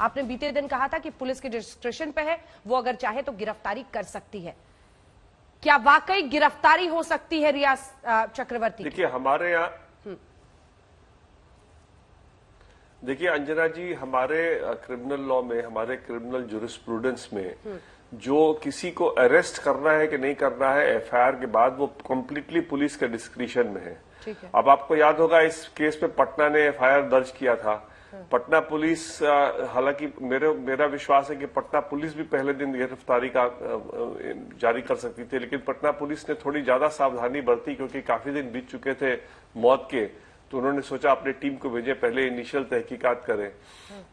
आपने बीते दिन कहा था कि पुलिस के डिस्क्रिप्शन पे है, वो अगर चाहे तो गिरफ्तारी कर सकती है। क्या वाकई गिरफ्तारी हो सकती है रिया चक्रवर्ती? देखिए हमारे यहाँ, देखिए अंजना जी, हमारे क्रिमिनल लॉ में, हमारे क्रिमिनल जुरिस्प्रूडेंस में जो किसी को अरेस्ट करना है कि नहीं करना है एफआईआर के बाद, वो कंप्लीटली पुलिस के डिस्क्रिशन में है। अब आपको याद होगा इस केस में पटना ने एफआईआर दर्ज किया था। पटना पुलिस, हालांकि मेरा विश्वास है कि पटना पुलिस भी पहले दिन गिरफ्तारी का जारी कर सकती थी, लेकिन पटना पुलिस ने थोड़ी ज्यादा सावधानी बरती क्योंकि काफी दिन बीत चुके थे मौत के। तो उन्होंने सोचा अपनी टीम को भेजे, पहले इनिशियल तहकीकात करें।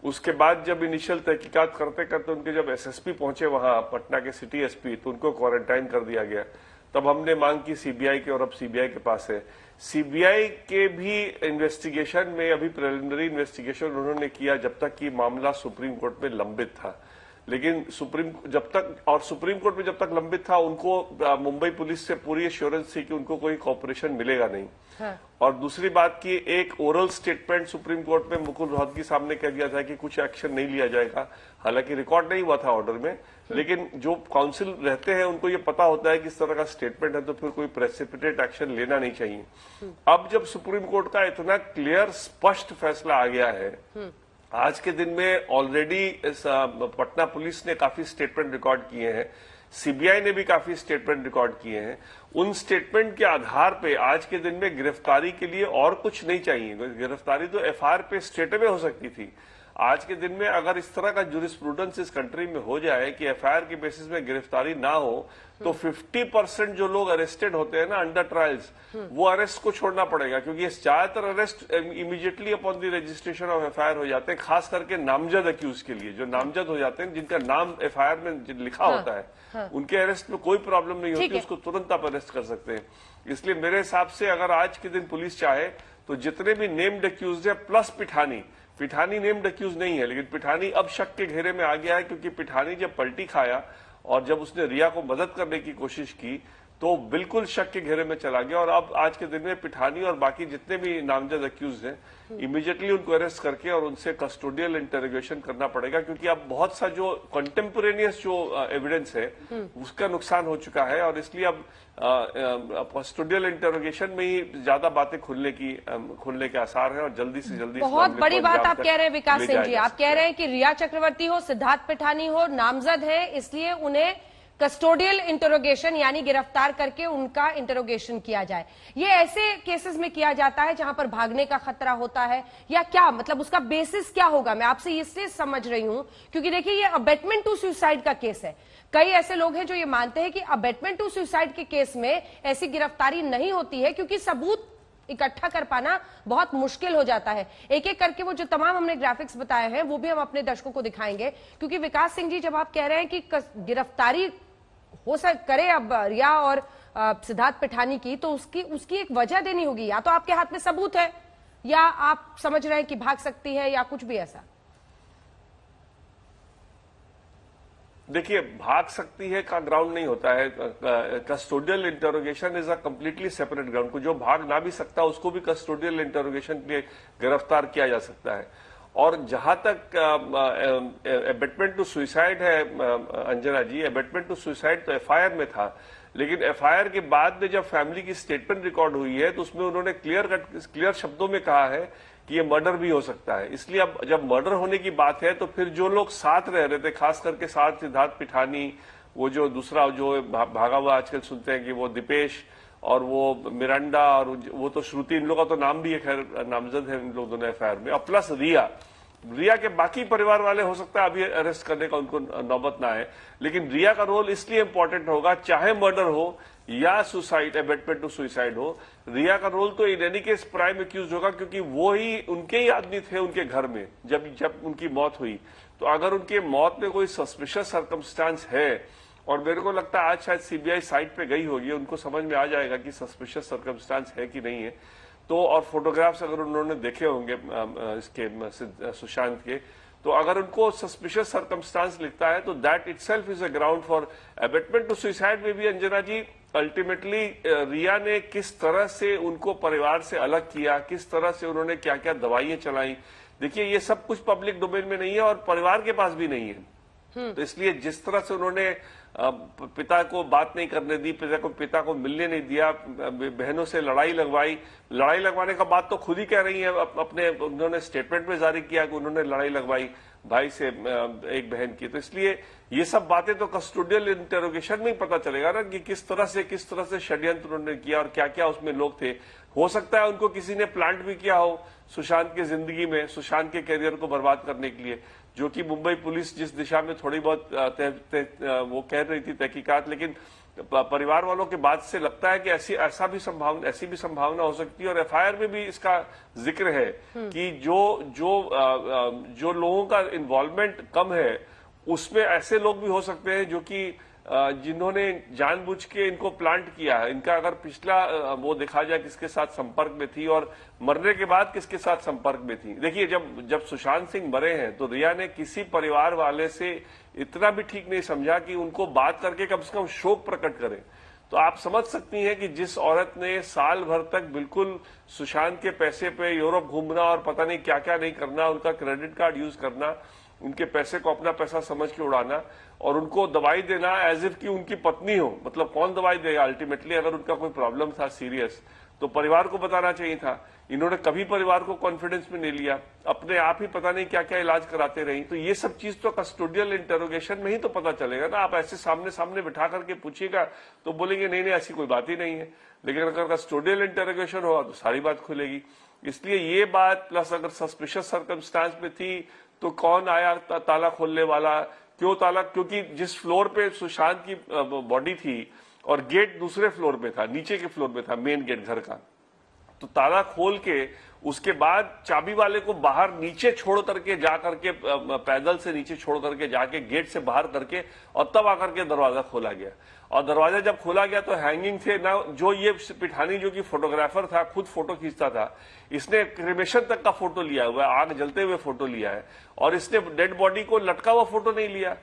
उसके बाद जब इनिशियल तहकीकात करते करते उनके जब एसएसपी पहुंचे वहां, पटना के सिटी एसपी, तो उनको क्वारंटाइन कर दिया गया। तब हमने मांग की सीबीआई के, और अब सीबीआई के पास है। सीबीआई के भी इन्वेस्टिगेशन में अभी प्रिलिमिनरी इन्वेस्टिगेशन उन्होंने किया जब तक कि मामला सुप्रीम कोर्ट में लंबित था। लेकिन सुप्रीम कोर्ट में जब तक लंबित था, उनको मुंबई पुलिस से पूरी एश्योरेंस थी कि उनको कोई कॉपरेशन मिलेगा नहीं। और दूसरी बात की, एक ओरल स्टेटमेंट सुप्रीम कोर्ट में मुकुल रोहतगी साहब ने कह दिया था कि कुछ एक्शन नहीं लिया जाएगा। हालांकि रिकॉर्ड नहीं हुआ था ऑर्डर में, लेकिन जो काउंसिल रहते हैं उनको ये पता होता है कि इस तरह का स्टेटमेंट है तो फिर कोई प्रेसिपिटेट एक्शन लेना नहीं चाहिए। अब जब सुप्रीम कोर्ट का इतना क्लियर स्पष्ट फैसला आ गया है, आज के दिन में ऑलरेडी पटना पुलिस ने काफी स्टेटमेंट रिकॉर्ड किए हैं, सीबीआई ने भी काफी स्टेटमेंट रिकॉर्ड किए हैं। उन स्टेटमेंट के आधार पे आज के दिन में गिरफ्तारी के लिए और कुछ नहीं चाहिए। गिरफ्तारी तो एफआईआर पे स्टेट में हो सकती थी। आज के दिन में अगर इस तरह का जुरिस्प्रूडेंस इस कंट्री में हो जाए कि एफआईआर के बेसिस में गिरफ्तारी ना हो, तो 50% जो लोग अरेस्टेड होते हैं ना अंडर ट्रायल्स, वो अरेस्ट को छोड़ना पड़ेगा, क्योंकि ज्यादातर arrest immediately upon the registration of FIR हो जाते हैं, खास करके नामजद अक्यूज के लिए। जो नामजद हो जाते हैं, जिनका नाम एफआईआर में लिखा होता है, उनके अरेस्ट में कोई प्रॉब्लम नहीं होती, उसको तुरंत आप अरेस्ट कर सकते हैं। इसलिए मेरे हिसाब से अगर आज के दिन पुलिस चाहे तो जितने भी नेम्ड अक्यूज है प्लस पिठानी नेम्ड अक्यूज नहीं है, लेकिन पिठानी अब शक के घेरे में आ गया है, क्योंकि पिठानी जब पलटी खाया और जब उसने रिया को मदद करने की कोशिश की तो बिल्कुल शक के घेरे में चला गया। और अब आज के दिन में पिठानी और बाकी जितने भी नामजद अक्यूज हैं, इमीडिएटली उनको अरेस्ट करके और उनसे कस्टोडियल इंटरोगेशन करना पड़ेगा, क्योंकि अब बहुत सा जो कंटेम्पोरेनियस जो एविडेंस है उसका नुकसान हो चुका है। और इसलिए अब कस्टोडियल इंटरोगेशन में ही ज्यादा बातें खुलने के आसार हैं और जल्दी से जल्दी। बहुत बड़ी बात आप कह रहे हैं विकास सिंह जी, आप कह रहे हैं कि रिया चक्रवर्ती हो, सिद्धार्थ पिठानी हो, नामजद है, इसलिए उन्हें कस्टोडियल इंटरोगेशन यानी गिरफ्तार करके उनका इंटरोगेशन किया जाए। ये ऐसे केसेस में किया जाता है जहां पर भागने का खतरा होता है, या क्या मतलब उसका बेसिस क्या होगा? मैं आपसे इससे समझ रही हूं क्योंकि देखिए ये अबेटमेंट टू सुसाइड का केस है। कई ऐसे लोग हैं जो ये मानते हैं कि अबेटमेंट टू सुसाइड के केस में ऐसी गिरफ्तारी नहीं होती है, क्योंकि सबूत इकट्ठा कर पाना बहुत मुश्किल हो जाता है। एक एक करके वो जो तमाम हमने ग्राफिक्स बताए हैं वो भी हम अपने दर्शकों को दिखाएंगे, क्योंकि विकास सिंह जी जब आप कह रहे हैं कि गिरफ्तारी हो करे अब रिया और सिद्धार्थ पिठानी की, तो उसकी एक वजह देनी होगी। या तो आपके हाथ में सबूत है, या आप समझ रहे हैं कि भाग सकती है, या कुछ भी ऐसा। देखिए, भाग सकती है का ग्राउंड नहीं होता है। Custodial interrogation is a completely separate ground. को जो भाग ना भी सकता उसको भी कस्टोडियल इंटरोगेशन के लिए गिरफ्तार किया जा सकता है। और जहां तक अबेटमेंट टू सुसाइड है अंजना जी, अबेटमेंट टू सुसाइड तो एफआईआर में था, लेकिन एफआईआर के बाद में जब फैमिली की स्टेटमेंट रिकॉर्ड हुई है तो उसमें उन्होंने क्लियर शब्दों में कहा है कि ये मर्डर भी हो सकता है। इसलिए अब जब मर्डर होने की बात है तो फिर जो लोग साथ रह रहे थे, खास करके साथ सिद्धार्थ पिठानी, वो जो दूसरा जो भागा हुआ आजकल सुनते हैं कि वो दीपेश और वो मिरांडा और वो तो श्रुति, इन लोगों का तो नाम भी है, खैर नामजद है इन लोग दोनों एफआईआर में, और प्लस रिया के बाकी परिवार वाले हो सकता है अभी अरेस्ट करने का उनको नौबत ना आए, लेकिन रिया का रोल इसलिए इंपॉर्टेंट होगा, चाहे मर्डर हो या सुसाइड, अबेटमेंट टू सुसाइड हो, रिया का रोल तो in any case prime accused होगा, क्योंकि वो ही उनके ही आदमी थे उनके घर में जब उनकी मौत हुई। तो अगर उनके मौत में कोई सस्पिशियस सर्कमस्टांस है, और मेरे को लगता है आज शायद सीबीआई साइट पे गई होगी, उनको समझ में आ जाएगा कि सस्पिशियस सर्कमस्टांस है कि नहीं है, तो और फोटोग्राफ्स अगर उन्होंने देखे होंगे इसके सुशांत के, तो अगर उनको सस्पिशियस सर्कमस्टांस लिखता है तो that itself is a ground for abetment to suicide. में भी अंजना जी अल्टीमेटली रिया ने किस तरह से उनको परिवार से अलग किया, किस तरह से उन्होंने क्या क्या दवाइयां चलाई, देखिए ये सब कुछ पब्लिक डोमेन में नहीं है और परिवार के पास भी नहीं है। तो इसलिए जिस तरह से उन्होंने पिता को बात नहीं करने दी, पिता को मिलने नहीं दिया, बहनों से लड़ाई लगवाने का बात तो खुद ही कह रही है, अपने उन्होंने स्टेटमेंट में जारी किया कि उन्होंने लड़ाई लगवाई भाई से एक बहन की। तो इसलिए ये सब बातें तो कस्टोडियल इंटेरोगेशन में ही पता चलेगा ना कि किस तरह से षड्यंत्र उन्होंने किया और क्या क्या उसमें लोग थे। हो सकता है उनको किसी ने प्लांट भी किया हो सुशांत की जिंदगी में, सुशांत के करियर को बर्बाद करने के लिए, जो कि मुंबई पुलिस जिस दिशा में थोड़ी बहुत वो कह रही थी तहकीकात, लेकिन परिवार वालों के बात से लगता है कि ऐसी भी संभावना हो सकती है। और एफआईआर में भी इसका जिक्र है कि जो लोगों का इन्वॉल्वमेंट कम है उसमें ऐसे लोग भी हो सकते हैं जो कि जिन्होंने जानबूझ के इनको प्लांट किया है। इनका अगर पिछला वो देखा जाए किसके साथ संपर्क में थी और मरने के बाद किसके साथ संपर्क में थी। देखिए जब सुशांत सिंह मरे हैं तो रिया ने किसी परिवार वाले से इतना भी ठीक नहीं समझा कि उनको बात करके कम से कम शोक प्रकट करें। तो आप समझ सकती हैं कि जिस औरत ने साल भर तक बिल्कुल सुशांत के पैसे पे यूरोप घूमना और पता नहीं क्या क्या नहीं करना, उनका क्रेडिट कार्ड यूज करना, उनके पैसे को अपना पैसा समझ के उड़ाना और उनको दवाई देना एज इफ कि उनकी पत्नी हो। मतलब कौन दवाई देगा अल्टीमेटली? अगर उनका कोई प्रॉब्लम था सीरियस तो परिवार को बताना चाहिए था। इन्होंने कभी परिवार को कॉन्फिडेंस में नहीं लिया, अपने आप ही पता नहीं क्या क्या इलाज कराते रही। तो ये सब चीज तो कस्टोडियल इंटेरोगेशन में ही तो पता चलेगा ना। आप ऐसे सामने बिठा करके पूछिएगा तो बोलेंगे नहीं ऐसी कोई बात ही नहीं है, लेकिन अगर कस्टोडियल इंटेरोगेशन होगा तो सारी बात खुलेगी। इसलिए ये बात प्लस अगर सस्पिशियस सर्कमस्टांस में थी तो कौन आया ताला खोलने वाला, क्यों ताला, क्योंकि जिस फ्लोर पे सुशांत की बॉडी थी और गेट दूसरे फ्लोर पे था, नीचे के फ्लोर पे था मेन गेट घर का, तो ताला खोल के उसके बाद चाबी वाले को बाहर नीचे छोड़ करके जा करके पैदल से नीचे छोड़ करके जाके गेट से बाहर करके और तब आकर के दरवाजा खोला गया। और दरवाजा जब खोला गया तो हैंगिंग थे ना, जो ये पिठानी जो कि फोटोग्राफर था, खुद फोटो खींचता था, इसने क्रिमेशन तक का फोटो लिया हुआ है, आग जलते हुए फोटो लिया है, और इसने डेड बॉडी को लटका हुआ फोटो नहीं लिया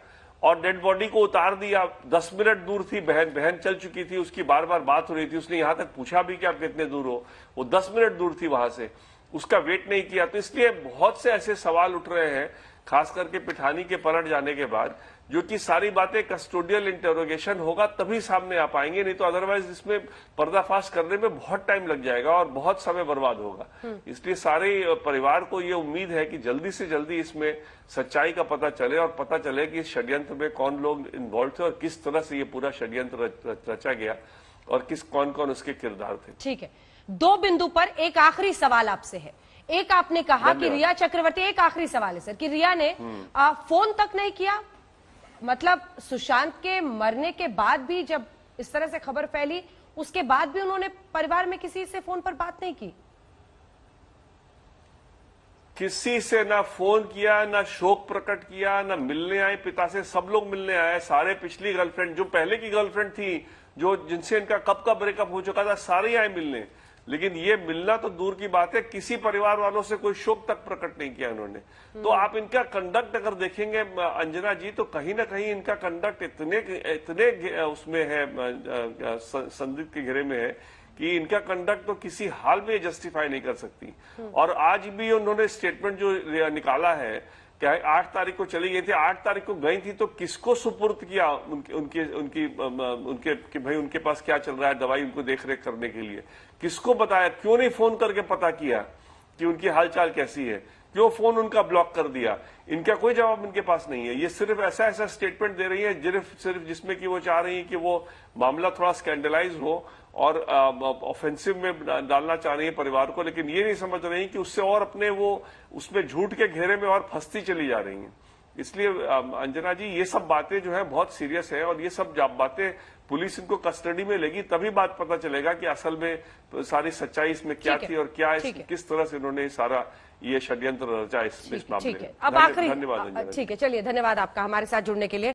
और डेड बॉडी को उतार दिया। 10 मिनट दूर थी बहन चल चुकी थी, उसकी बार बार बात हो रही थी, उसने यहां तक पूछा भी कि आप कितने दूर हो, वो 10 मिनट दूर थी वहां से, उसका वेट नहीं किया। तो इसलिए बहुत से ऐसे सवाल उठ रहे हैं खास करके पिठानी के पलट जाने के बाद, जो कि सारी बातें कस्टोडियल इंटेरोगेशन होगा तभी सामने आ पाएंगे, नहीं तो अदरवाइज इसमें पर्दाफाश करने में बहुत टाइम लग जाएगा और बहुत समय बर्बाद होगा। इसलिए सारे परिवार को ये उम्मीद है कि जल्दी से जल्दी इसमें सच्चाई का पता चले और पता चले कि इस षड्यंत्र में कौन लोग इन्वॉल्व थे और किस तरह से ये पूरा षड्यंत्र रचा गया और कौन कौन उसके किरदार थे। ठीक है, 2 बिंदु पर एक आखिरी सवाल आपसे है। एक आपने कहा कि रिया चक्रवर्ती, एक आखिरी सवाल है सर, कि रिया ने फोन तक नहीं किया, मतलब सुशांत के मरने के बाद भी जब इस तरह से खबर फैली उसके बाद भी उन्होंने परिवार में किसी से फोन पर बात नहीं की? किसी से ना फोन किया, ना शोक प्रकट किया, ना मिलने आए पिता से। सब लोग मिलने आए, सारे पिछली गर्लफ्रेंड, जो पहले की गर्लफ्रेंड थी, जो जिनसे इनका कब का ब्रेकअप हो चुका था, सारे आए मिलने। लेकिन ये मिलना तो दूर की बात है, किसी परिवार वालों से कोई शोक तक प्रकट नहीं किया इन्होंने। तो आप इनका कंडक्ट अगर देखेंगे अंजना जी, तो कहीं ना कहीं इनका कंडक्ट इतने उसमें है, संदिग्ध के घेरे में है कि इनका कंडक्ट तो किसी हाल में जस्टिफाई नहीं कर सकती। और आज भी उन्होंने स्टेटमेंट जो निकाला है, क्या 8 तारीख को चली गई थी, 8 तारीख को गई थी, तो किसको सुपुर्द किया उनके कि भाई उनके पास क्या चल रहा है, दवाई उनको देख रेख करने के लिए किसको बताया? क्यों नहीं फोन करके पता किया कि उनकी हालचाल कैसी है? क्यों फोन उनका ब्लॉक कर दिया? इनका कोई जवाब इनके पास नहीं है। ये सिर्फ ऐसा स्टेटमेंट दे रही है सिर्फ जिसमें कि वो चाह रही है कि वो मामला थोड़ा स्कैंडलाइज हो और ऑफेंसिव में डालना चाह रही है परिवार को, लेकिन ये नहीं समझ रही कि उससे और अपने वो उसमें झूठ के घेरे में और फंसती चली जा रही हैं। इसलिए अंजना जी, ये सब बातें जो है बहुत सीरियस है और ये सब बातें पुलिस इनको कस्टडी में लेगी तभी बात पता चलेगा कि असल में सारी सच्चाई इसमें क्या थी और क्या किस तरह से इन्होंने सारा ये षड्यंत्र रचा इस मामले में। अब आखिरी, धन्यवाद। ठीक है, चलिए, धन्यवाद आपका हमारे साथ जुड़ने के लिए।